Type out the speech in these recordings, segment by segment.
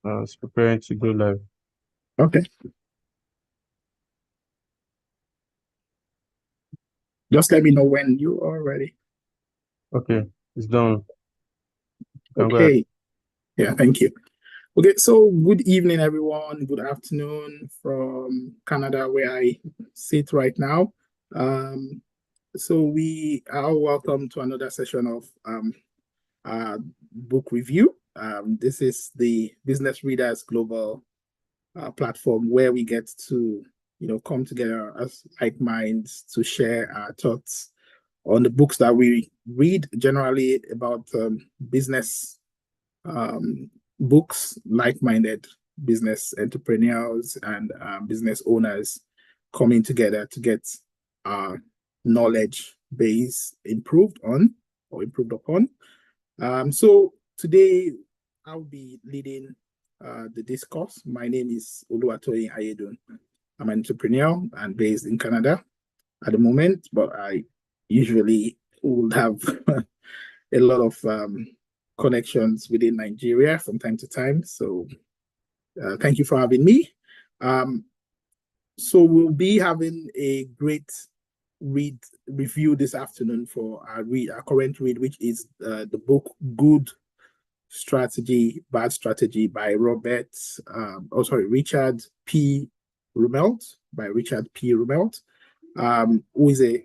It's preparing to go live. Okay. Just let me know when you are ready. Okay, it's done. Okay. Yeah, thank you. Okay, so good evening, everyone. Good afternoon from Canada, where I sit right now. So we are welcome to another session of book review. This is the Business Readers Global platform where we get to, come together as like minds to share our thoughts on the books that we read, generally about business books, like-minded business entrepreneurs and business owners coming together to get our knowledge base improved upon. So today I'll be leading the discourse. My name is Oluwatoyin Ayedun. I'm an entrepreneur and based in Canada at the moment, but I usually would have a lot of connections within Nigeria from time to time. So thank you for having me. So we'll be having a great review this afternoon for our current read, which is the book Good Strategy, Bad Strategy by Richard P. Rumelt, who is a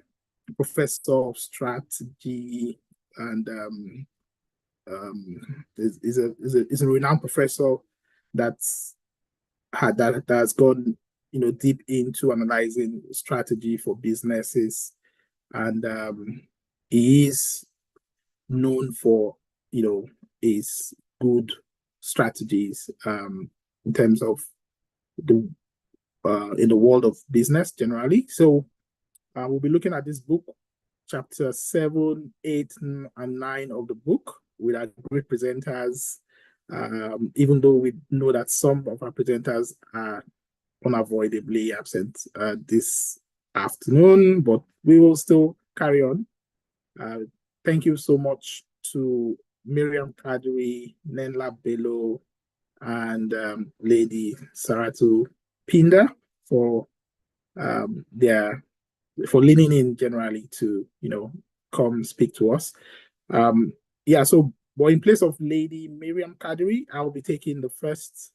professor of strategy and is a renowned professor that has gone deep into analyzing strategy for businesses, and he is known for his good strategies in terms of the in the world of business generally. So we'll be looking at this book, chapter 7, 8, and 9 of the book, with our great presenters, even though we know that some of our presenters are unavoidably absent this afternoon, but we will still carry on. Thank you so much to Mariam Kadiri, Nenlap Bello, and Lady Saratu Pinda for leaning in generally to come speak to us. But in place of Lady Mariam Kadiri, I will be taking the first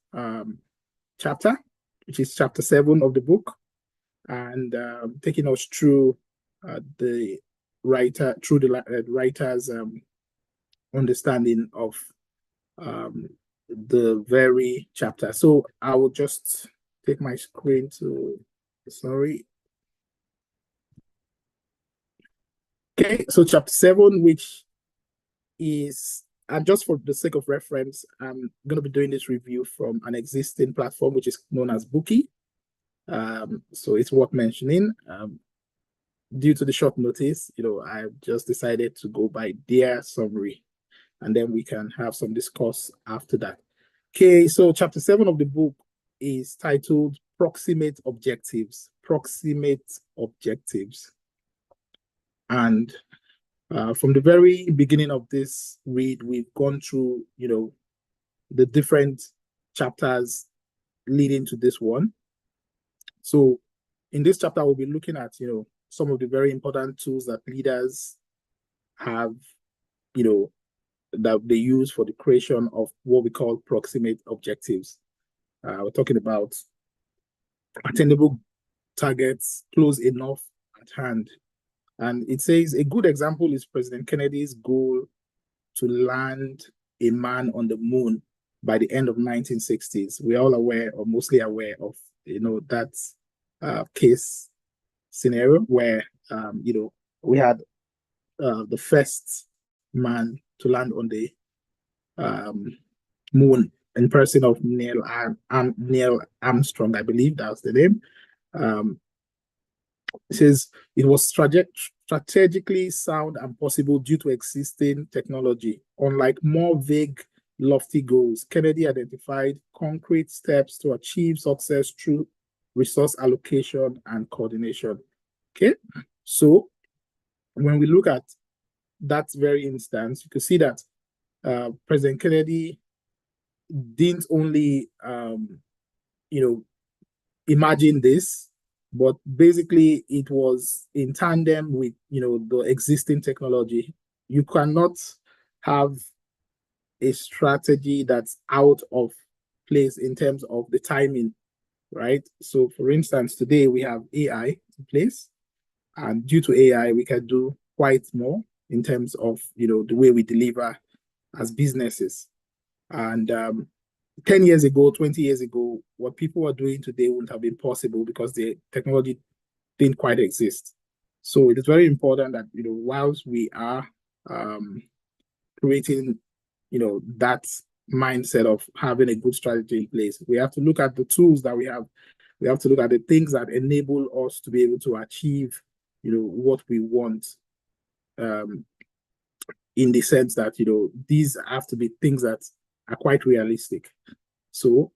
chapter, which is chapter 7 of the book, and taking us through the writer's understanding of the very chapter. So I will just take my screen to, sorry. Okay, so chapter 7, which is, and just for the sake of reference, I'm going to be doing this review from an existing platform, which is known as Bookie. So it's worth mentioning. Due to the short notice, I've just decided to go by their summary, and then we can have some discourse after that. Okay, so chapter 7 of the book is titled Proximate Objectives. And from the very beginning of this read, we've gone through, the different chapters leading to this one. So in this chapter, we'll be looking at, some of the very important tools that leaders have, that they use for the creation of what we call proximate objectives. We're talking about attainable targets, close enough at hand. And it says a good example is President Kennedy's goal to land a man on the moon by the end of 1960s. We're all aware, or mostly aware of, that case scenario where, we had the first man to land on the moon in person of Neil Armstrong, I believe that's the name. It says it was strategically sound and possible due to existing technology. Unlike more vague, lofty goals, Kennedy identified concrete steps to achieve success through resource allocation and coordination. Okay, so when we look at that very instance, you can see that President Kennedy didn't only imagine this, but basically it was in tandem with the existing technology. You cannot have a strategy that's out of place in terms of the timing, right? So for instance, today we have AI in place, and due to AI, we can do quite more in terms of the way we deliver as businesses. And 10 years ago, 20 years ago, what people are doing today wouldn't have been possible because the technology didn't quite exist. So it is very important that whilst we are creating that mindset of having a good strategy in place, we have to look at the tools that we have. We have to look at the things that enable us to be able to achieve what we want, in the sense that these have to be things that are quite realistic. So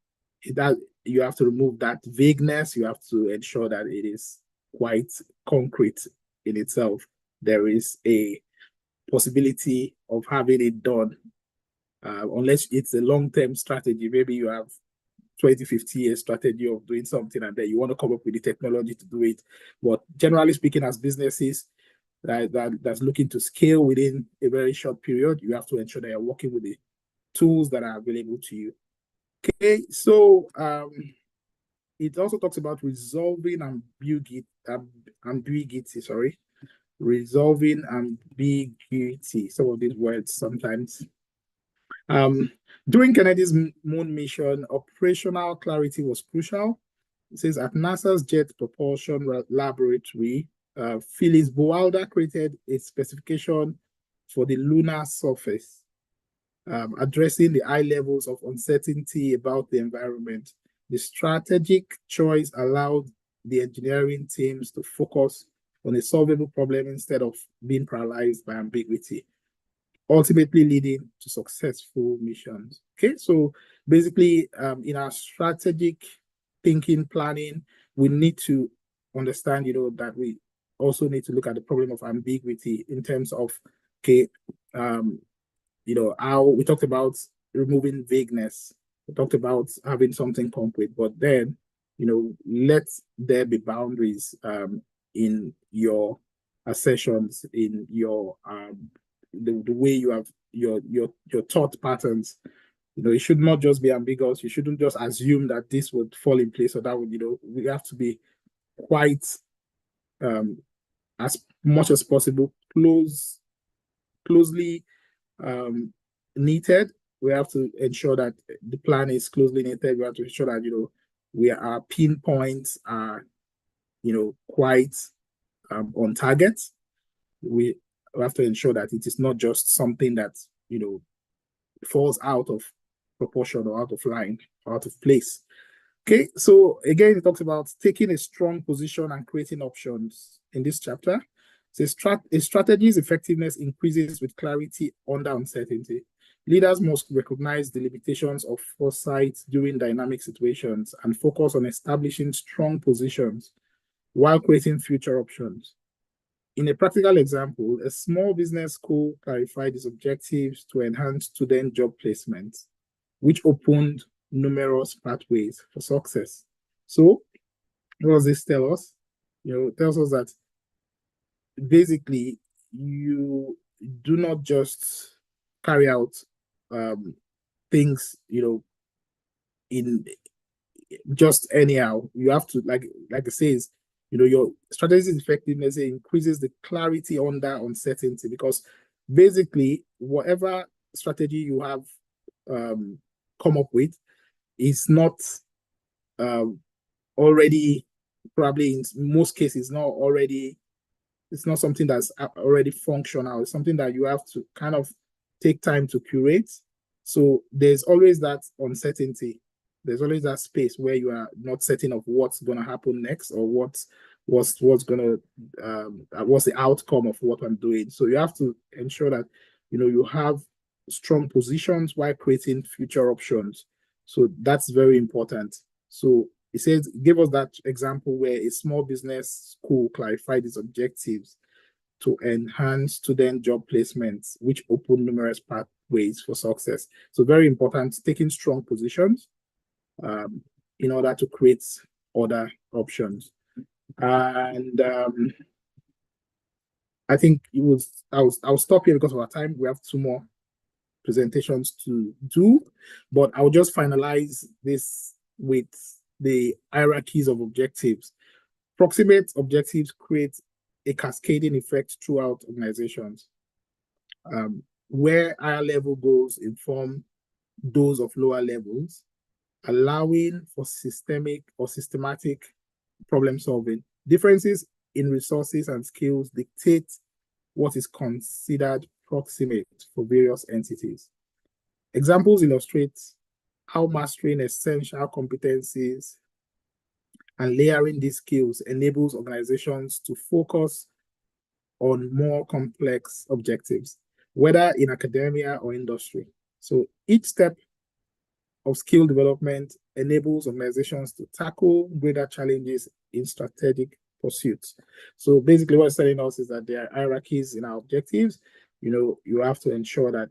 that you have to remove that vagueness. You have to ensure that it is quite concrete in itself. There is a possibility of having it done, unless it's a long-term strategy. Maybe you have 20, 50 years strategy of doing something, and then you want to come up with the technology to do it. But generally speaking, as businesses that's looking to scale within a very short period, you have to ensure that you're working with the tools that are available to you. Okay, so it also talks about resolving ambiguity. Resolving ambiguity. Some of these words sometimes. During Kennedy's moon mission, operational clarity was crucial. It says at NASA's Jet Propulsion Laboratory, Phyllis Boalder created a specification for the lunar surface, addressing the high levels of uncertainty about the environment. The strategic choice allowed the engineering teams to focus on a solvable problem instead of being paralyzed by ambiguity, ultimately leading to successful missions. Okay, so basically, in our strategic thinking, planning, we need to understand, that we also need to look at the problem of ambiguity in terms of, okay, how we talked about removing vagueness. We talked about having something concrete, but then, let there be boundaries in your assertions, in your the way you have your thought patterns. It should not just be ambiguous. You shouldn't just assume that this would fall in place or that would, we have to be quite as much as possible closely knitted. We have to ensure that the plan is closely knitted. We have to ensure that our pinpoints are quite on target. We have to ensure that it is not just something that falls out of proportion or out of line or out of place. Okay, so again, it talks about taking a strong position and creating options in this chapter. So a strategy's effectiveness increases with clarity under uncertainty. Leaders must recognize the limitations of foresight during dynamic situations and focus on establishing strong positions while creating future options. In a practical example, a small business school clarified its objectives to enhance student job placement, which opened numerous pathways for success. So, what does this tell us? It tells us that basically you do not just carry out things, in just anyhow. You have to, like it says, your strategy's effectiveness increases the clarity under uncertainty, because basically whatever strategy you have come up with is not already, probably in most cases, it's not something that's already functional. It's something that you have to kind of take time to curate. So there's always that uncertainty. There's always that space where you are not certain of what's going to happen next, or what's the outcome of what I'm doing. So you have to ensure that you have strong positions while creating future options. So that's very important. So it says, give us that example where a small business school clarified its objectives to enhance student job placements, which opened numerous ways for success. So very important, taking strong positions in order to create other options. And I think I'll stop here because of our time. We have 2 more presentations to do, but I'll just finalize this with the hierarchies of objectives. Proximate objectives create a cascading effect throughout organizations, where higher level goals inform those of lower levels, allowing for systemic or systematic problem solving. Differences in resources and skills dictate what is considered proximate for various entities. Examples illustrate how mastering essential competencies and layering these skills enables organizations to focus on more complex objectives, whether in academia or industry. So each step of skill development enables organizations to tackle greater challenges in strategic pursuits. So basically what it's telling us is that there are hierarchies in our objectives. You have to ensure that,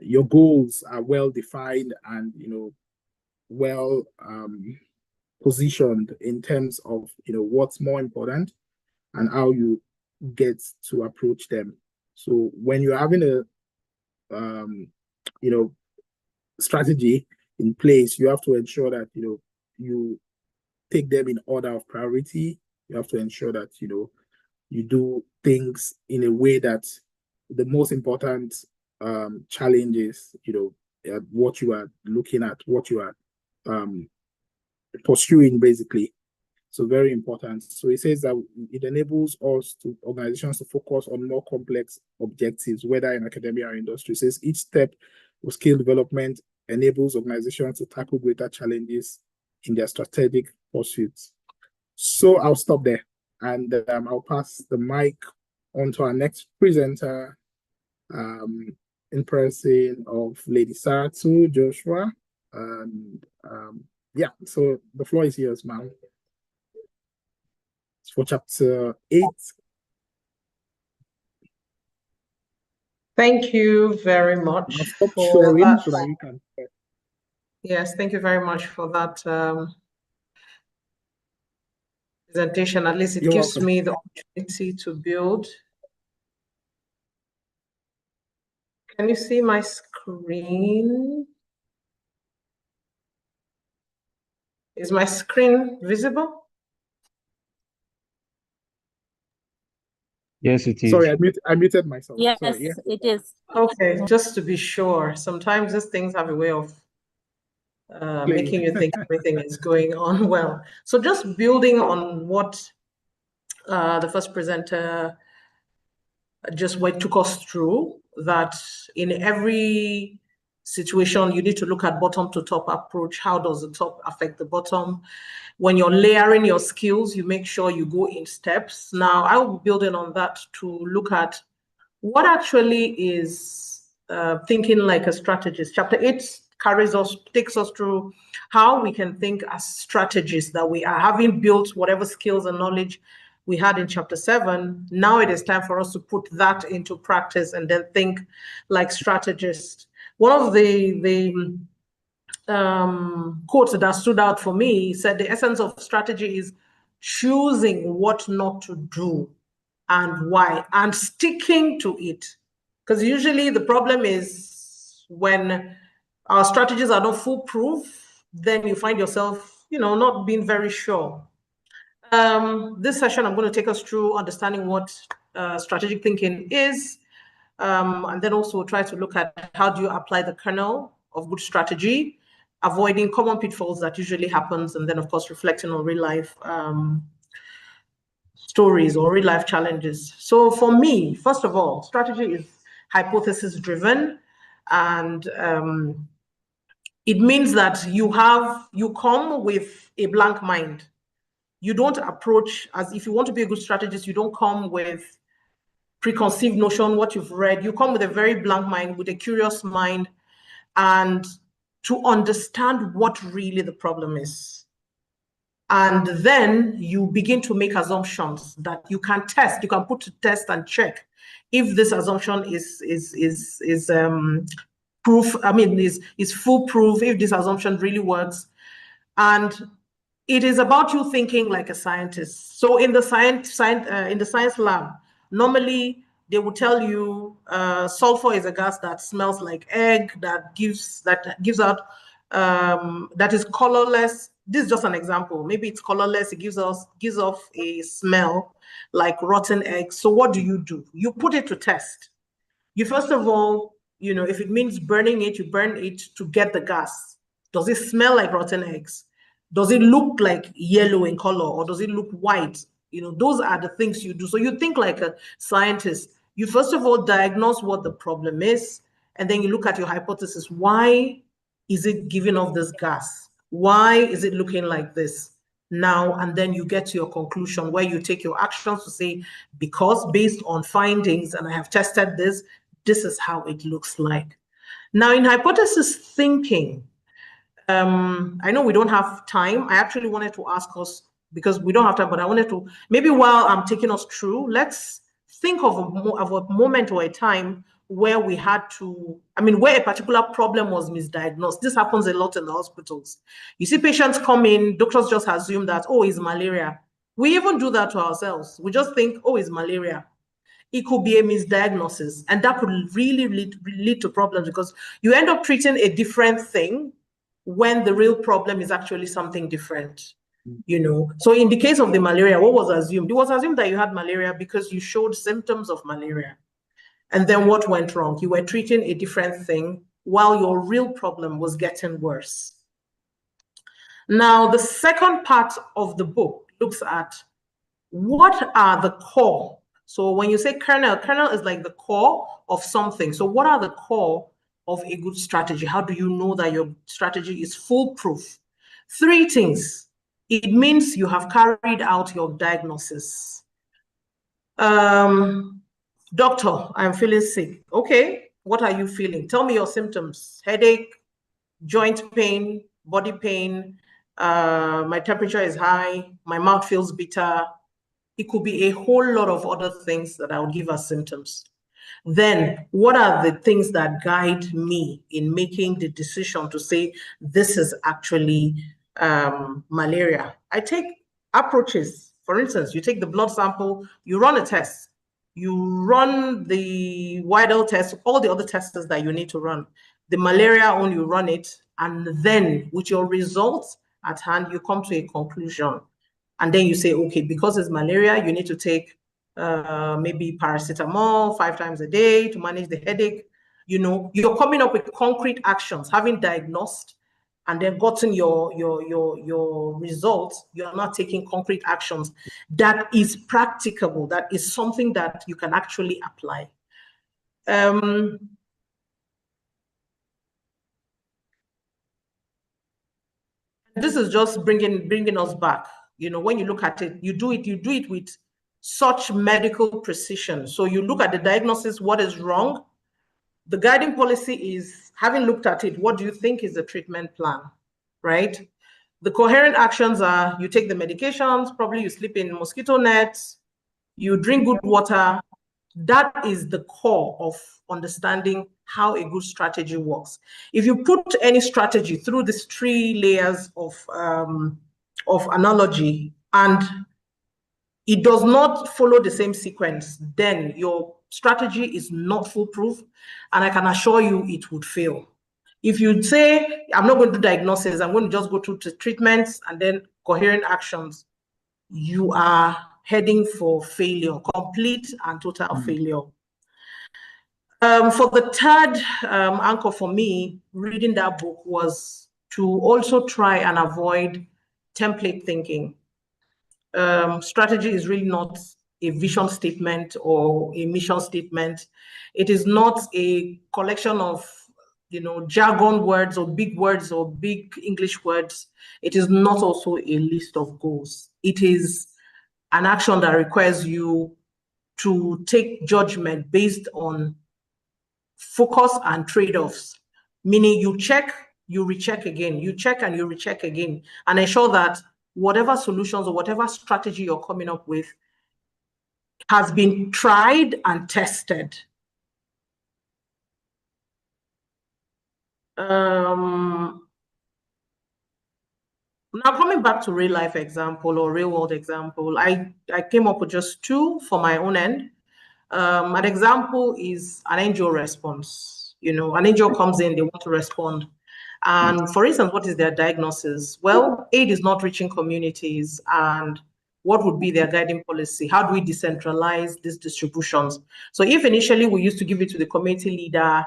your goals are well defined and, well positioned in terms of, what's more important and how you get to approach them. So when you're having a, strategy in place, you have to ensure that, you take them in order of priority. You have to ensure that, you do things in a way that the most important challenges, what you are looking at, what you are pursuing, basically. So very important. So it says that it enables organizations to focus on more complex objectives, whether in academia or industry. It says each step of skill development enables organizations to tackle greater challenges in their strategic pursuits. So I'll stop there, and I'll pass the mic on to our next presenter, in person of Lady Saratu Joshua. And yeah, so the floor is yours, ma'am. It's for chapter 8. Thank you very much. I'll stop for sharing that. so that you can. Yes, thank you very much for that presentation. At least it gives me the opportunity to build. Can you see my screen? Is my screen visible? Yes, it is. Sorry, I muted myself. Yes, sorry, yeah. it is. Okay, just to be sure. Sometimes these things have a way of making you think everything is going on well. So just building on what the first presenter just took us through, that in every situation, you need to look at bottom to top approach. How does the top affect the bottom? When you're layering your skills, you make sure you go in steps. Now, I will be building on that to look at what actually is thinking like a strategist. Chapter 8 takes us through how we can think as strategists, that we are having built whatever skills and knowledge we had in chapter 7. Now it is time for us to put that into practice and then think like strategists. One of the quotes that stood out for me said the essence of strategy is choosing what not to do and why, and sticking to it. Because usually the problem is when our strategies are not foolproof, then you find yourself, not being very sure. This session, I'm going to take us through understanding what strategic thinking is, and then also try to look at how do you apply the kernel of good strategy, avoiding common pitfalls that usually happens, and then, of course, reflecting on real life stories or real life challenges. So for me, first of all, strategy is hypothesis driven, and it means that you come with a blank mind. You don't approach as if you want to be a good strategist, you don't come with preconceived notion, what you've read. You come with a very blank mind, with a curious mind, and to understand what really the problem is. And then you begin to make assumptions that you can test, you can put to test and check if this assumption is proof, I mean, is foolproof, if this assumption really works. And it is about you thinking like a scientist. So in the science lab, normally they will tell you sulfur is a gas that smells like egg, that gives out that is colorless. This is just an example. Maybe it's colorless. It gives off a smell like rotten eggs. So what do? You put it to test. You first of all, if it means burning it, you burn it to get the gas. Does it smell like rotten eggs? Does it look like yellow in color, or does it look white? Those are the things you do. So you think like a scientist. You first of all diagnose what the problem is, and then you look at your hypothesis. Why is it giving off this gas? Why is it looking like this now? And then you get to your conclusion where you take your actions to say, because based on findings, and I have tested this, this is how it looks like. Now, in hypothesis thinking, I know we don't have time. I actually wanted to ask us, because we don't have time, but I wanted to, maybe while I'm taking us through, let's think of a moment or a time where we had to, where a particular problem was misdiagnosed. This happens a lot in the hospitals. You see patients come in, doctors just assume that, oh, it's malaria. We even do that to ourselves. We just think, oh, it's malaria. It could be a misdiagnosis, and that could really lead to problems, because you end up treating a different thing when the real problem is actually something different. So in the case of the malaria, what was assumed? It was assumed that you had malaria because you showed symptoms of malaria. And then what went wrong? You were treating a different thing while your real problem was getting worse. Now, the second part of the book looks at what are the core. So when you say kernel is like the core of something. So what are the core of a good strategy? How do you know that your strategy is foolproof? 3 things. It means you have carried out your diagnosis. Doctor, I'm feeling sick. Okay, what are you feeling? Tell me your symptoms. Headache, joint pain, body pain, my temperature is high, my mouth feels bitter. It could be a whole lot of other things that I would give as symptoms. Then what are the things that guide me in making the decision to say this is actually malaria? I take approaches. For instance, you take the blood sample, you run a test, you run the Widal test, all the other tests that you need to run. The malaria one, you run it, and then with your results at hand, you come to a conclusion. And then you say, okay, because it's malaria, you need to take maybe paracetamol 5 times a day to manage the headache. You're coming up with concrete actions, having diagnosed and then gotten your results. You're not taking concrete actions that is practicable, that is something that you can actually apply. This is just bringing us back. When you look at it, you do it with such medical precision. So you look at the diagnosis, what is wrong? The guiding policy is, having looked at it, what do you think is the treatment plan, right? The coherent actions are, you take the medications, probably you sleep in mosquito nets, you drink good water. That is the core of understanding how a good strategy works. If you put any strategy through these 3 layers of analogy and it does not follow the same sequence, then your strategy is not foolproof, and I can assure you it would fail. If you say, I'm not going to do diagnosis, I'm going to just go through the treatments and then coherent actions, you are heading for failure, complete and total failure. For the third anchor for me, reading that book was to also try and avoid template thinking. Strategy is really not a vision statement or a mission statement. It is not a collection of jargon words or big English words. It is not also a list of goals. It is an action that requires you to take judgment based on focus and trade-offs, meaning you check, you recheck again, you check and you recheck again, and ensure that whatever solutions or whatever strategy you're coming up with has been tried and tested. Now coming back to real life example or real world example, I came up with just two for my own end. An example is an NGO response. An NGO comes in, they want to respond. And for instance, what is their diagnosis? Well, aid is not reaching communities, and what would be their guiding policy? How do we decentralize these distributions? So if initially we used to give it to the community leader,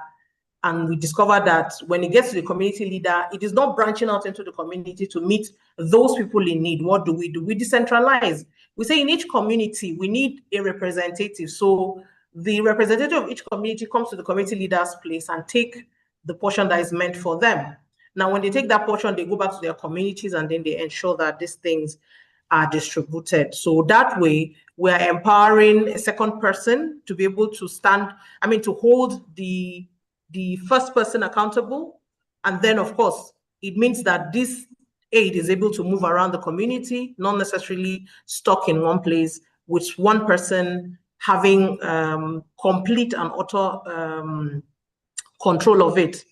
and we discovered that when it gets to the community leader, it is not branching out into the community to meet those people in need. What do? We decentralize. We say in each community, we need a representative. So the representative of each community comes to the community leader's place and take the portion that is meant for them. Now, when they take that portion, they go back to their communities and then they ensure that these things are distributed. So that way, we're empowering a second person to be able to to hold the first person accountable. And then, of course, it means that this aid is able to move around the community, not necessarily stuck in one place, with one person having complete and utter control of it.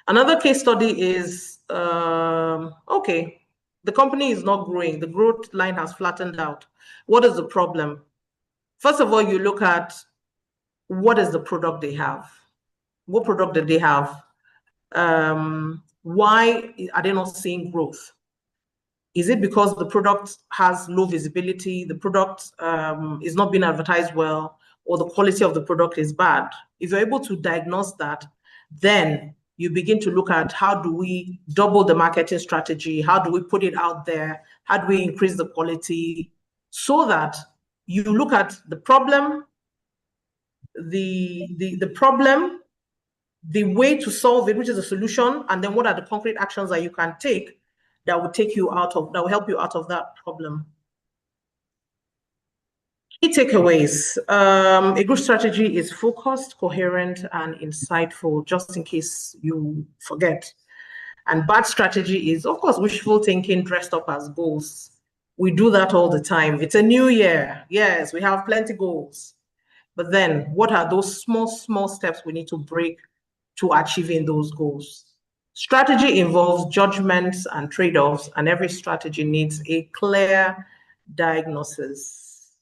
Another case study is, okay, the company is not growing. The growth line has flattened out. What is the problem? First of all, you look at what is the product they have. What product did they have? Why are they not seeing growth? Is it because the product has low visibility, the product is not being advertised well, or the quality of the product is bad? If you're able to diagnose that, then you begin to look at how do we double the marketing strategy? How do we put it out there? How do we increase the quality? So that you look at the problem, the problem, the way to solve it, which is a solution, and then what are the concrete actions that you can take that will help you out of that problem. Key takeaways. A good strategy is focused, coherent, and insightful, just in case you forget. And bad strategy is, of course, wishful thinking dressed up as goals. We do that all the time. It's a new year. Yes, we have plenty goals. But then what are those small steps we need to break to achieving those goals? Strategy involves judgments and trade-offs, and every strategy needs a clear diagnosis.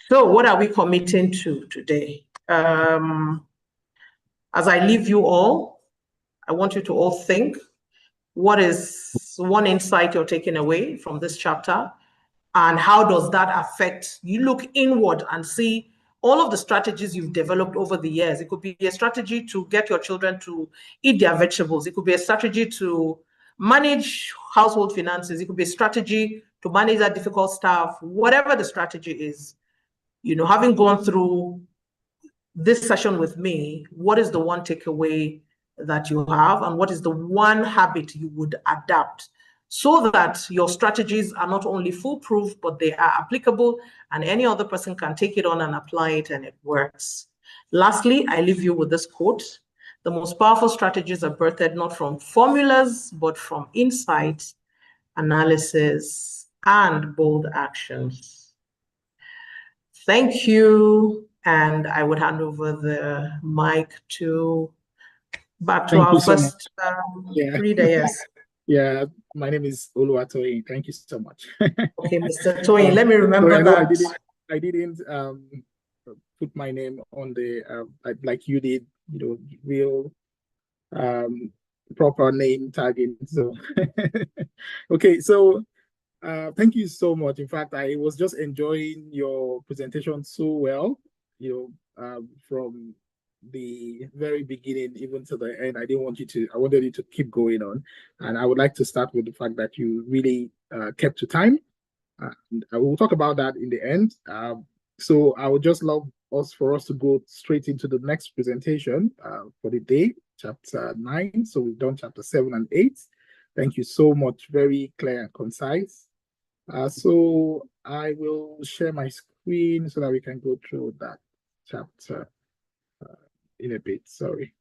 So what are we committing to today? As I leave you all, I want you to all think, what is one insight you're taking away from this chapter? And how does that affect you? Look inward and see all of the strategies you've developed over the years. It could be a strategy to get your children to eat their vegetables. It could be a strategy to manage household finances. It could be a strategy to manage that difficult staff. Whatever the strategy is, having gone through this session with me, what is the one takeaway that you have? And what is the one habit you would adapt so that your strategies are not only foolproof, but they are applicable and any other person can take it on and apply it and it works? Lastly, I leave you with this quote: the most powerful strategies are birthed not from formulas, but from insight, analysis, and bold actions. Thank you. And I would hand over the mic back to our first reader. Yes. Yeah, my name is Oluwatoyin. Thank you so much. Okay, Mr. Toyin, let me remember that. I didn't put my name on the like you did, real proper name tagging. So okay, so thank you so much. In fact, I was just enjoying your presentation so well, from the very beginning even to the end. I wanted you to keep going on, and I would like to start with the fact that you really kept to time, and I will talk about that in the end. So I would just love for us to go straight into the next presentation for the day, chapter 9. So we've done chapter 7 and 8. Thank you so much. Very clear and concise. So I will share my screen so that we can go through that chapter in a bit. Sorry.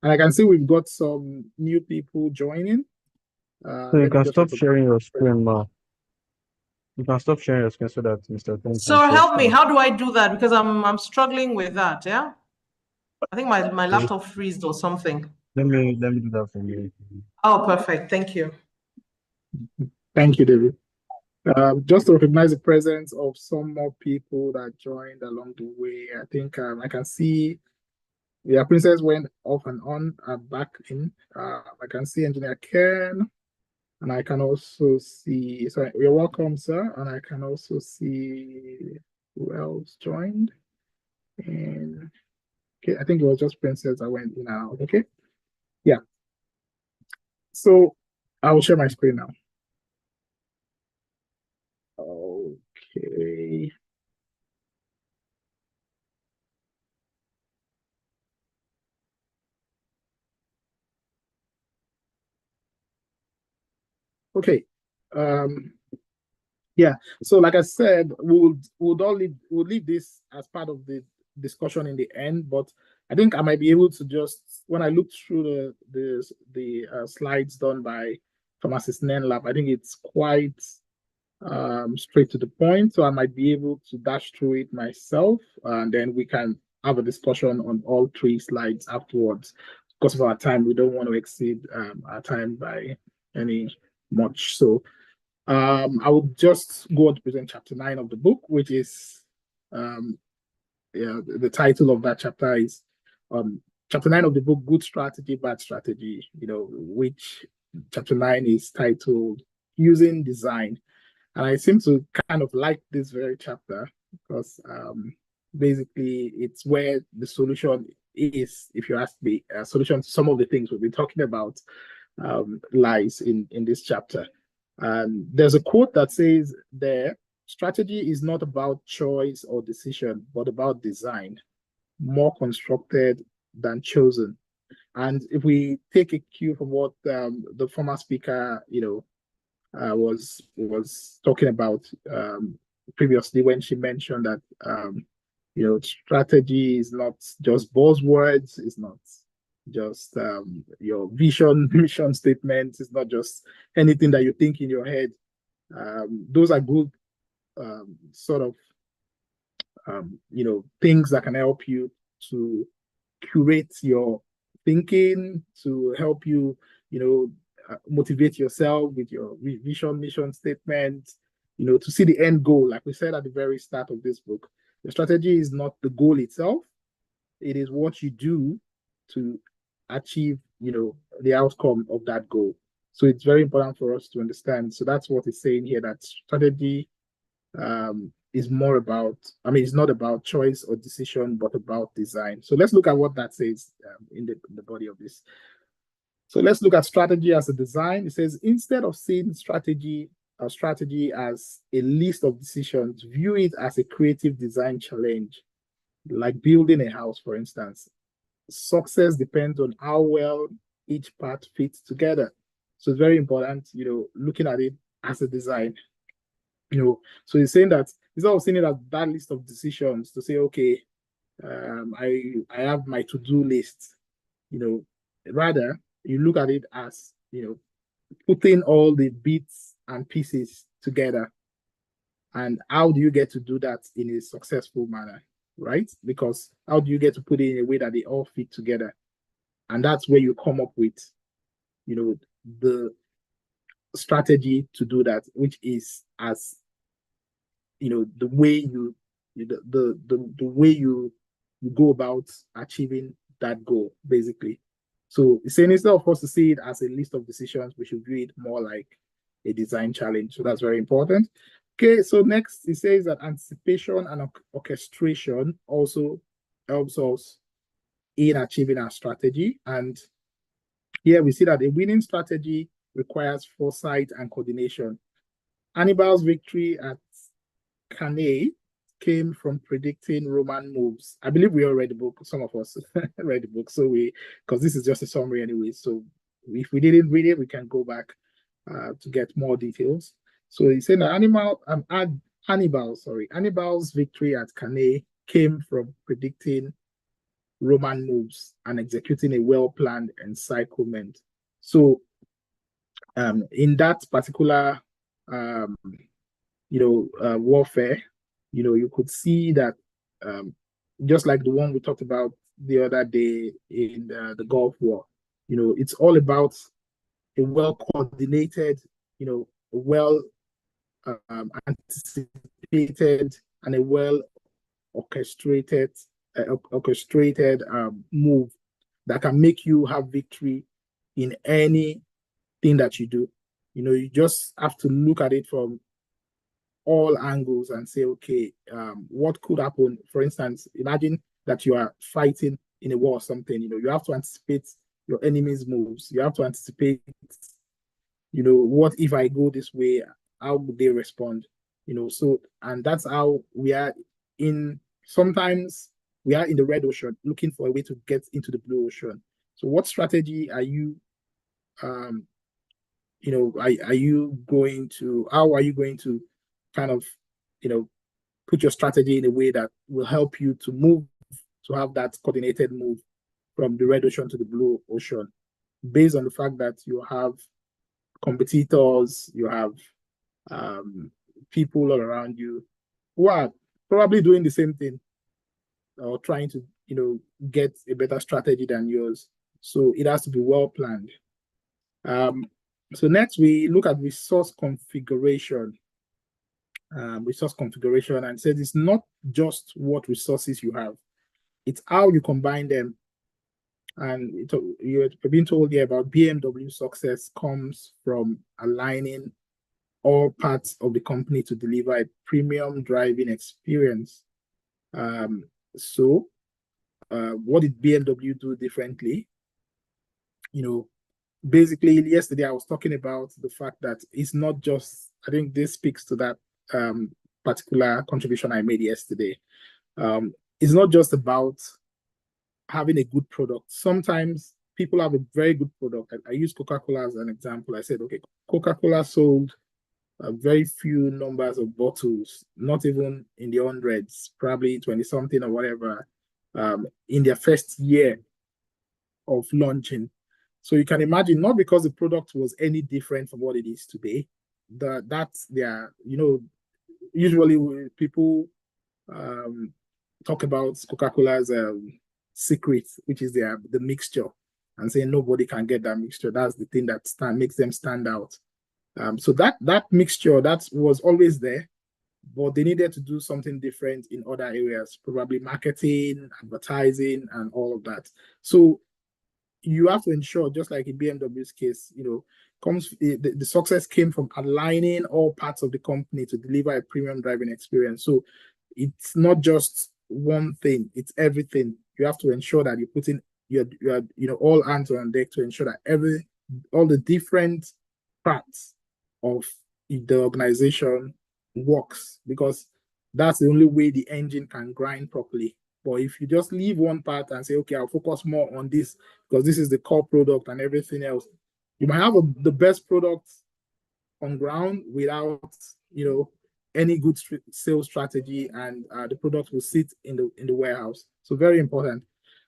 And I can see we've got some new people joining. So you can stop sharing your screen now. You can stop sharing your screen so that Mr. Tom So can help me. share. How do I do that? Because I'm struggling with that. Yeah. I think my Just laptop freezed or something. let me do that for you. Oh, perfect. Thank you. Thank you, David. Just to recognize the presence of some more people that joined along the way. I think I can see Princess went off and on and back in. I can see Engineer Ken, and I can also see, so you're welcome, sir. And I can also see who else joined. And okay, I think it was just Princess that went in and out. Okay. Yeah. So I will share my screen now. Okay. Okay. Yeah. So like I said, we'll leave this as part of the discussion in the end, but I think I might be able to just, when I look through the slides done by pharmacist Nenlap, I think it's quite straight to the point. So I might be able to dash through it myself, and then we can have a discussion on all 3 slides afterwards. Because of our time, we don't want to exceed our time by any much. So I will just go on to present chapter 9 of the book, which is the title of that chapter is chapter 9 of the book, Good Strategy, Bad Strategy, which chapter 9 is titled Using Design. And I seem to kind of like this very chapter because basically it's where the solution is, if you ask me, a solution to some of the things we've been talking about lies in this chapter. And there's a quote that says there, strategy is not about choice or decision, but about design, more constructed than chosen. And if we take a cue from what the former speaker, was talking about previously when she mentioned that strategy is not just buzzwords, it's not just your mission statement, it's not just anything that you think in your head. Those are good sort of things that can help you to curate your thinking, to help you motivate yourself with your vision, mission statement, to see the end goal. Like we said at the very start of this book, the strategy is not the goal itself. It is what you do to achieve, the outcome of that goal. So it's very important for us to understand. So that's what it's saying here, that strategy is more about, it's not about choice or decision, but about design. So let's look at what that says in the body of this. So let's look at strategy as a design. It says, instead of seeing strategy as a list of decisions, view it as a creative design challenge, like building a house, for instance. Success depends on how well each part fits together. So it's very important, looking at it as a design. So he's saying that he's not seeing it as that list of decisions to say, okay, I have my to-do list. Rather you look at it as putting all the bits and pieces together. And how do you get to do that in a successful manner, right? Because how do you get to put it in a way that they all fit together? And that's where you come up with, the strategy to do that, which is as, the way the way you go about achieving that goal, basically. So it's saying instead of us to see it as a list of decisions, we should view it more like a design challenge. So that's very important. Okay, so next it says that anticipation and orchestration also helps us in achieving our strategy. And here we see that a winning strategy requires foresight and coordination. Hannibal's victory at Cannae came from predicting Roman moves. I believe we all read the book. Some of us read the book. So because this is just a summary anyway. So if we didn't read it, we can go back to get more details. So he said that Hannibal's victory at Cannae came from predicting Roman moves and executing a well-planned encirclement. So in that particular warfare, you could see that just like the one we talked about the other day in the Gulf War, it's all about a well-coordinated, well anticipated and a well orchestrated move that can make you have victory in anything that you do. You just have to look at it from all angles and say, okay, what could happen? For instance, imagine that you are fighting in a war or something. You have to anticipate your enemy's moves. You have to anticipate, what if I go this way? How would they respond? So, and that's how we are sometimes we are in the red ocean looking for a way to get into the blue ocean. So what strategy are you, are you going to, how are you going to kind of, put your strategy in a way that will help you to move, to have that coordinated move from the red ocean to the blue ocean, based on the fact that you have competitors, you have people all around you who are probably doing the same thing or trying to, get a better strategy than yours. So it has to be well planned. So next we look at resource configuration. And says it's not just what resources you have, it's how you combine them. And you're being told here about BMW success comes from aligning all parts of the company to deliver a premium driving experience. So what did BMW do differently? Basically, yesterday I was talking about the fact that it's not just, I think this speaks to that particular contribution I made yesterday. It's not just about having a good product. Sometimes people have a very good product. I use Coca-Cola as an example. I said, okay, Coca-Cola sold very few numbers of bottles, not even in the hundreds, probably 20 something or whatever, in their first year of launching. So you can imagine, not because the product was any different from what it is today, that's their, usually people talk about Coca-Cola's secret, which is the mixture, and saying nobody can get that mixture. That's the thing that makes them stand out. So that mixture, that was always there, but they needed to do something different in other areas, probably marketing, advertising, and all of that. So you have to ensure, just like in BMW's case, the success came from aligning all parts of the company to deliver a premium driving experience. So it's not just one thing, it's everything. You have to ensure that you put in your all hands on deck to ensure that all the different parts of the organization works, because that's the only way the engine can grind properly. But if you just leave one part and say, okay, I'll focus more on this because this is the core product and everything else, you might have the best product on ground without, any good sales strategy, and the product will sit in the warehouse. So very important.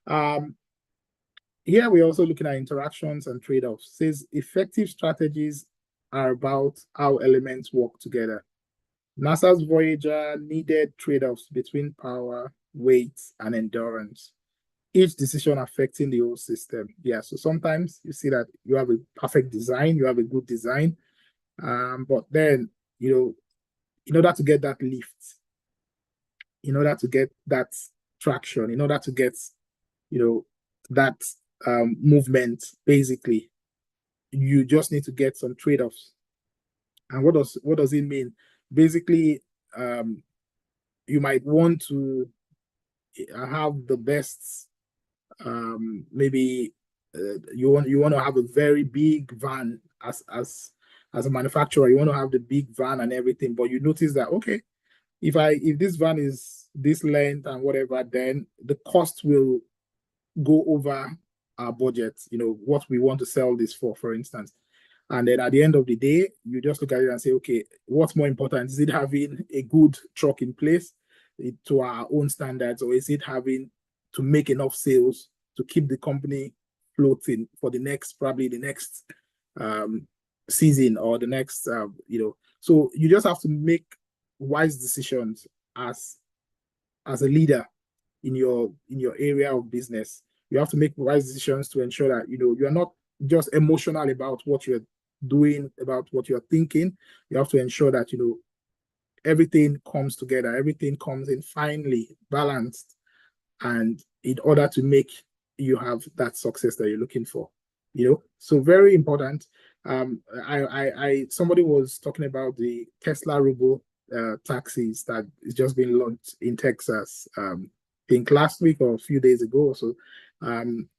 Here we're also looking at interactions and trade-offs. It says effective strategies are about how elements work together. NASA's Voyager needed trade-offs between power, weight, and endurance, each decision affecting the whole system. Yeah, so sometimes you see that you have a perfect design, you have a good design, but then, in order to get that lift, in order to get that traction, in order to get, that movement, basically, you just need to get some trade-offs. And what does it mean? Basically, you might want to have the best, maybe you want to have a very big van as a manufacturer. You want to have the big van and everything, but you notice that, okay, if this van is this length and whatever, then the cost will go over our budget, what we want to sell this for instance. And then at the end of the day, you just look at it and say, okay, what's more important? Is it having a good truck in place to our own standards, or is it having to make enough sales to keep the company floating for probably the next season or the next, So you just have to make wise decisions as a leader in your area of business. You have to make wise decisions to ensure that you're not just emotional about what you're doing, about what you're thinking. You have to ensure that everything comes together, everything comes in finely balanced, and in order to make you have that success that you're looking for. So very important. Somebody was talking about the Tesla robo taxis that is just been launched in Texas. I think last week or a few days ago. So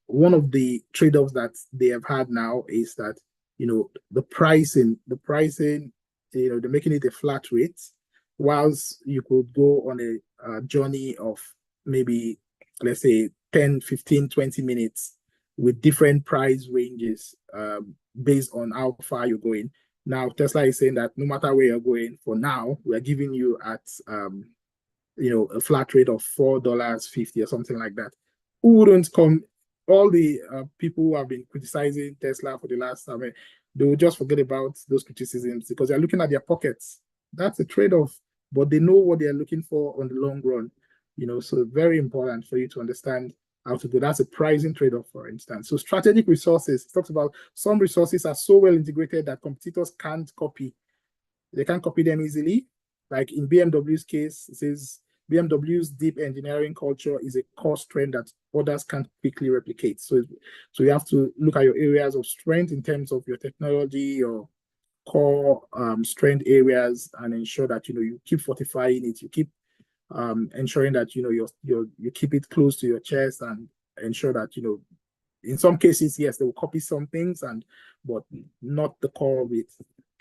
one of the trade-offs that they have had now is that the pricing, they're making it a flat rate, whilst you could go on a journey of maybe, let's say, 10, 15, 20 minutes with different price ranges based on how far you're going. Now, Tesla is saying that no matter where you're going, for now, we're giving you at a flat rate of $4.50 or something like that. Who wouldn't come? All the people who have been criticizing Tesla for the last time, they will just forget about those criticisms because they're looking at their pockets. That's a trade-off, but they know what they're looking for on the long run. So very important for you to understand how to do. That's a pricing trade-off, for instance. So strategic resources, it talks about some resources are so well integrated that competitors can't copy. They can't copy them easily. Like in BMW's case, it says BMW's deep engineering culture is a core strength that others can't quickly replicate. So you have to look at your areas of strength in terms of your technology, your core strength areas, and ensure that you keep fortifying it. You keep ensuring that you keep it close to your chest, and ensure that in some cases, yes, they will copy some things, but not the core of it.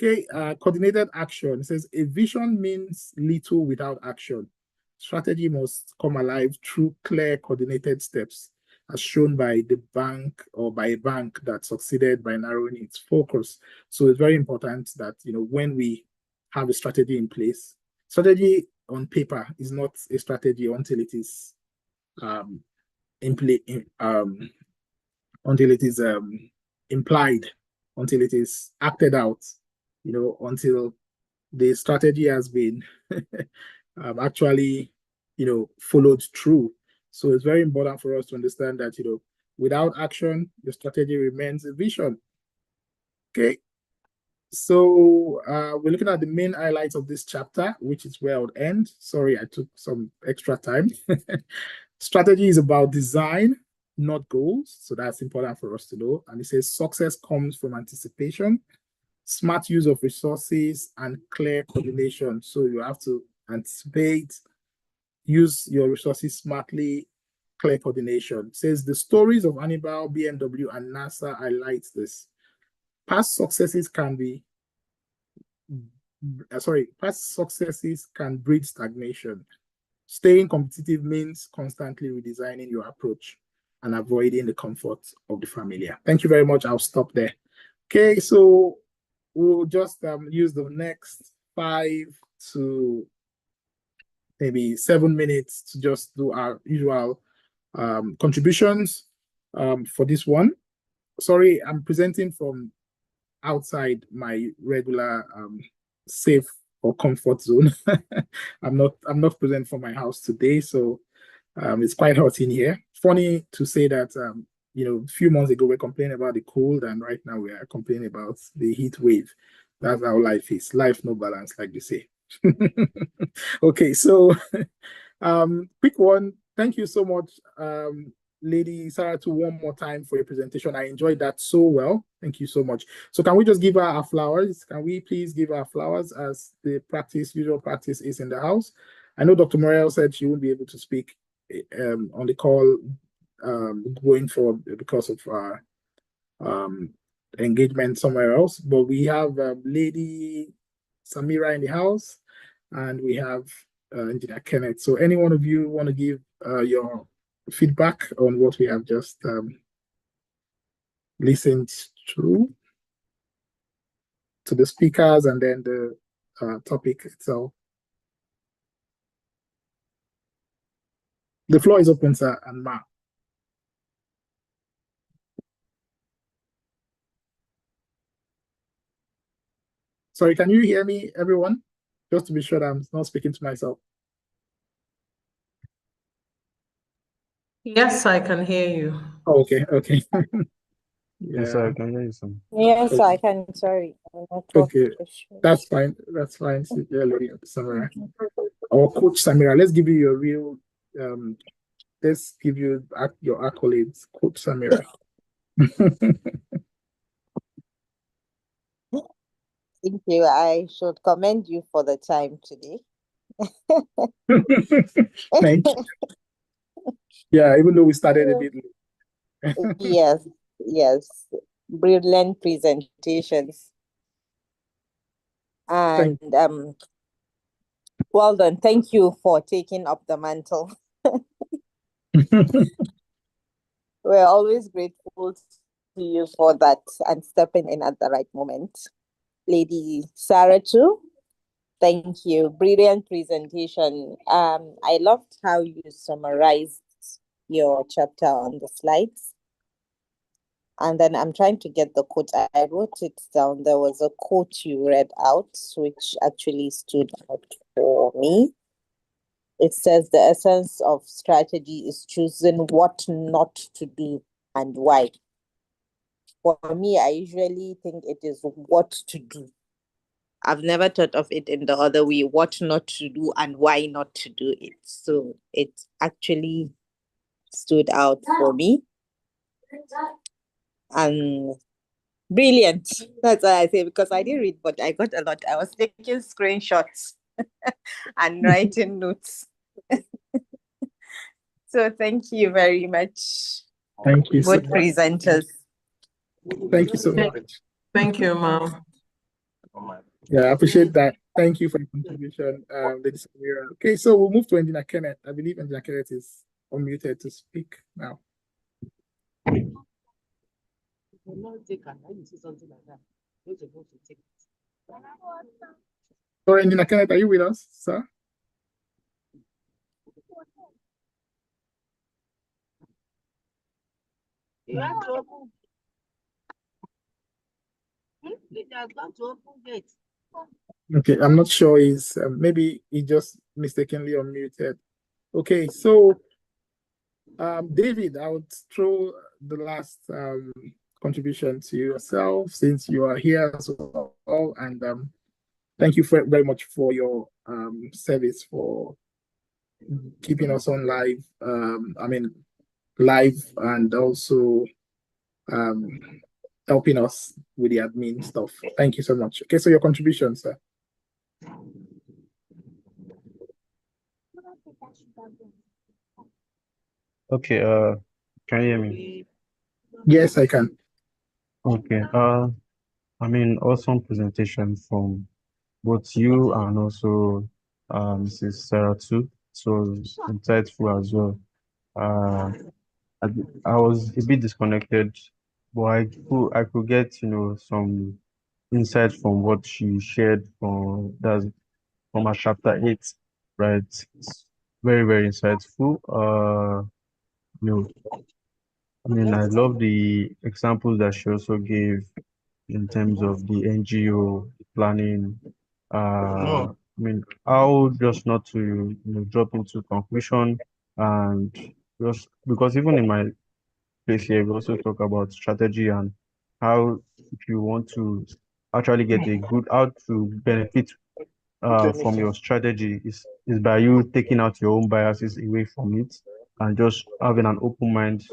Okay, coordinated action. It says a vision means little without action. Strategy must come alive through clear coordinated steps, as shown by the bank or by a bank that succeeded by narrowing its focus. So it's very important that when we have a strategy in place, strategy on paper is not a strategy until it is implied, until it is acted out, until the strategy has been actually followed through. So it's very important for us to understand that without action, the strategy remains a vision. Okay. So we're looking at the main highlights of this chapter, which is where I would end. Sorry, I took some extra time. Strategy is about design, not goals. So that's important for us to know. And it says success comes from anticipation, smart use of resources, and clear coordination. So you have to anticipate, use your resources smartly, clear coordination. It says the stories of Hannibal, BMW, and NASA highlights this. Past successes can breed stagnation. Staying competitive means constantly redesigning your approach and avoiding the comfort of the familiar. Thank you very much. I'll stop there. Okay, so we'll just use the next 5 to maybe 7 minutes to just do our usual contributions for this one. Sorry, I'm presenting from outside my regular safe or comfort zone. I'm not present from my house today, so it's quite hot in here. Funny to say that a few months ago we're complaining about the cold, and right now we are complaining about the heat wave. That's how life is. Life no balance, like they say. Okay, so quick one. Thank you so much, Lady Saratu, one more time for your presentation. I enjoyed that so well. Thank you so much. So can we just give her our flowers? Can we please give her flowers as the usual practice is in the house? I know Dr. Morel said she won't be able to speak on the call going forward because of our engagement somewhere else, but we have Lady Samira in the house, and we have Engineer Kenneth. So any one of you want to give your feedback on what we have just listened to the speakers and then the topic itself? The floor is open, sir, and Ma. Sorry, can you hear me, everyone? just to be sure that I'm not speaking to myself. Yes, I can hear you. Oh, okay, okay. Yes, sir, I Yeah, can hear you, sir. Yes, I can. Sorry. okay. That's fine. That's fine. Yeah, Lady Samira. Or Coach Samira, let's give you your real, let's give you your accolades, Coach Samira. Thank you. I should commend you for the time today. Thank you. Yeah, even though we started a bit late. Yes, yes. Brilliant presentations. And well done. Thank you for taking up the mantle. We're always grateful to you for that and stepping in at the right moment. Lady Sarah too. Thank you. Brilliant presentation. I loved how you summarized your chapter on the slides. And then I'm trying to get the quote. I wrote it down. There was a quote you read out, which actually stood out for me. It says the essence of strategy is choosing what not to do and why. For me, I usually think it is what to do. I've never thought of it in the other way, what not to do and why not to do it. So it actually stood out for me. And brilliant. That's why I say, because I didn't read, but I got a lot. I was taking screenshots and writing notes. So thank you very much. Thank you so Good much. presenters. Thank you so much. Thank you, ma'am. Yeah, I appreciate that. Thank you for the contribution, Lady Samira. Okay, so we'll move to Engineer Kenneth. I believe Engineer Kenneth is unmuted to speak now. So, Engineer Kenneth, are you with us, sir? You have to open. It has got to open gate. Okay, I'm not sure he's maybe he just mistakenly unmuted. Okay, so David, I would throw the last contribution to yourself since you are here as well, and thank you very much for your service for keeping us on live. Live and also helping us with the admin stuff. Thank you so much. Okay, so your contribution, sir. Okay, can you hear me? Yes, I can. Okay, awesome presentation from both you and also Mrs. Sarah too. It was insightful as well. I was a bit disconnected, but I could get, some insight from what she shared from our chapter 8, right? It's very, very insightful. You know, I love the examples that she also gave in terms of the NGO planning. How just not to, drop into conclusion and just because even in my place here, we also talk about strategy and how if you want to actually get how to benefit from your strategy is by you taking out your own biases away from it and just having an open mind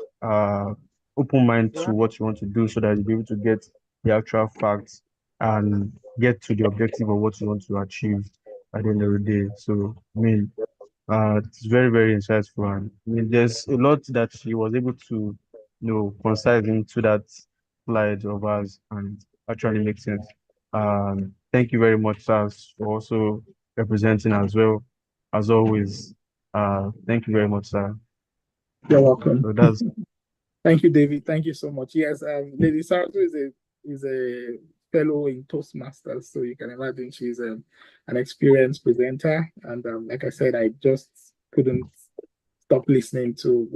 to what you want to do so that you'll be able to get the actual facts and get to the objective of what you want to achieve at the end of the day. So it's very, very insightful. And there's a lot that she was able to, concise into that slide of ours and actually makes sense. Thank you very much, Sars, for also representing as well, as always. Thank you very much, sir. You're welcome. So that's Thank you, David. Thank you so much. Yes, Lady Sarah is a fellow in Toastmasters, so you can imagine she's an experienced presenter. And like I said, I just couldn't stop listening to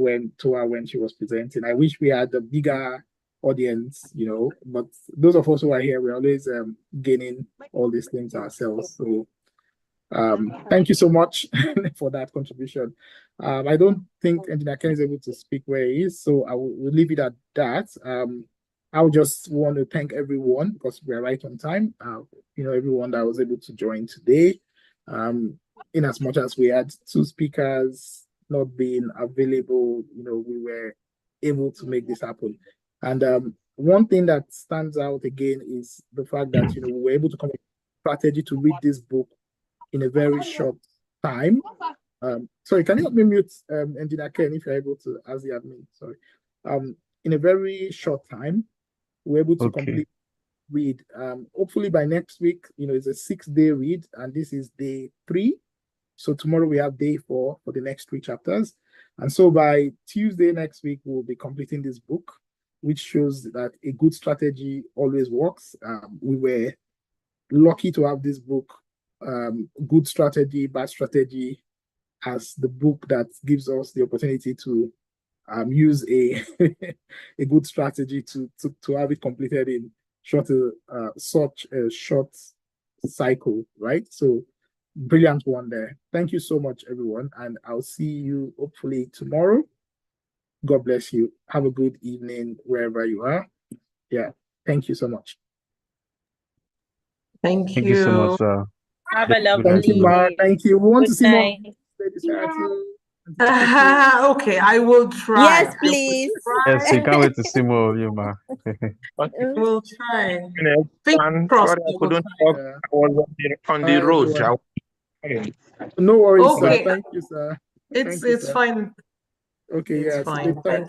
her when she was presenting. I wish we had a bigger audience, but those of us who are here, we're always gaining all these things ourselves. So Thank you so much for that contribution. I don't think Engineer Ken is able to speak where he is, so we'll leave it at that. I would just want to thank everyone because we are right on time. Everyone that was able to join today. In as much as we had 2 speakers not being available, we were able to make this happen. And one thing that stands out again is the fact that we were able to come up with a strategy to read this book in a very short time. Sorry, can you help me mute Engineer Ken if you're able to, as the admin? Sorry. In a very short time, we're able to complete read. Hopefully by next week, it's a 6-day read, and this is day 3. So tomorrow we have day 4 for the next 3 chapters. And so by Tuesday next week, we'll be completing this book, which shows that a good strategy always works. We were lucky to have this book, Good Strategy, Bad Strategy, as the book that gives us the opportunity to use a a good strategy to have it completed in such a short cycle, right? So brilliant one there. Thank you so much, everyone, and I'll see you hopefully tomorrow. God bless you. Have a good evening wherever you are. Yeah, thank you so much. Thank Thank you so much, sir. Have a lovely Thank you, Ma. Thank you. We want to see more. Okay, I will try. Yes, please. Yes, we can't wait to see more of you, Ma. I will try. Sorry, I couldn't talk. I was on the road. No worries, Okay. sir. Thank you, sir. It's fine. Okay, It's yes. fine. Thank